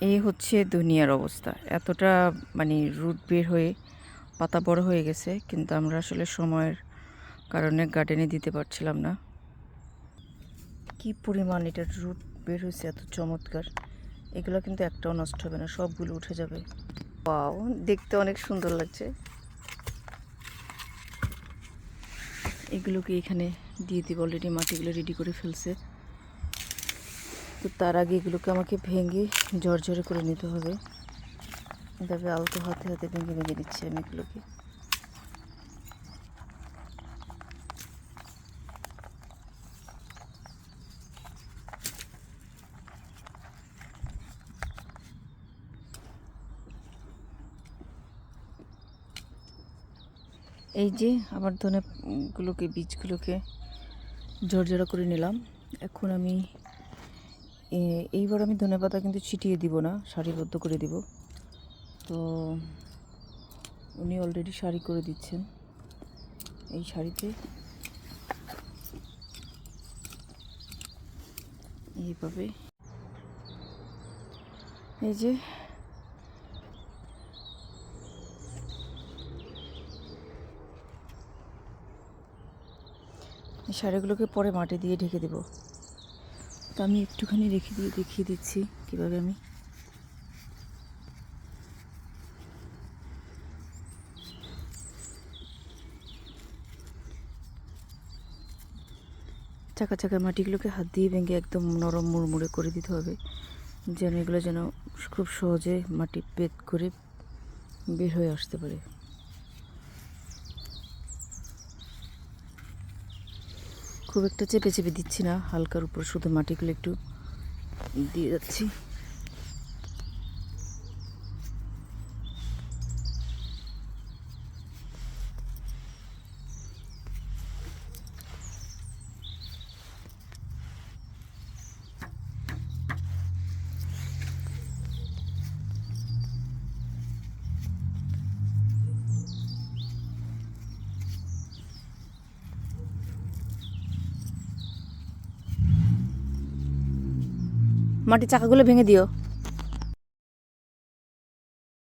এই হচ্ছে দুনিয়ার অবস্থা। এতটা মানে রুট বের হয়ে পাতা বড় হয়ে গেছে, কিন্তু আমরা আসলে সময়ের কারণে গার্ডেনে দিতে পারছিলাম না। কি পরিমাণ এটার রুট বের হয়েছে, এত চমৎকার। এগুলো কিন্তু একটাও নষ্ট হবে না, সবগুলো উঠে যাবে। ওয়াও, দেখতে অনেক সুন্দর লাগছে। এগুলোকে এখানে দিয়ে দিব, অলরেডি মাটিগুলো রেডি করে ফেলছে। তো তার আগে এগুলোকে আমাকে ভেঙে ঝরঝরে করে নিতে হবে। এভাবে আলতো হাতে হাতে ভেঙে ভেঙে নিচ্ছি আমি এগুলোকে। এই যে আমার ধনেগুলোকে, বীজগুলোকে ঝরঝরা করে নিলাম। এখন আমি এইবার আমি ধনেপাতা কিন্তু ছিটিয়ে দিব না, সারিবদ্ধ করে দিব। তো উনি অলরেডি সারি করে দিচ্ছেন। এই শাড়িতে এইভাবে, এই যে এই শাড়িগুলোকে পরে মাটি দিয়ে ঢেকে দেব। তো আমি একটুখানি রেখে দিয়ে দেখিয়ে দিচ্ছি কীভাবে আমি চাকা চাকা মাটিগুলোকে হাত দিয়ে ভেঙে একদম নরম মুড়মুড়ে করে দিতে হবে, যেন এগুলো যেন খুব সহজে মাটি ভেদ করে বের হয়ে আসতে পারে। খুব একটা চেপে চেপে দিচ্ছি না, হালকার উপর শুধু মাটিগুলো একটু দিয়ে যাচ্ছি। মাটির চাকাগুলো ভেঙে দিও।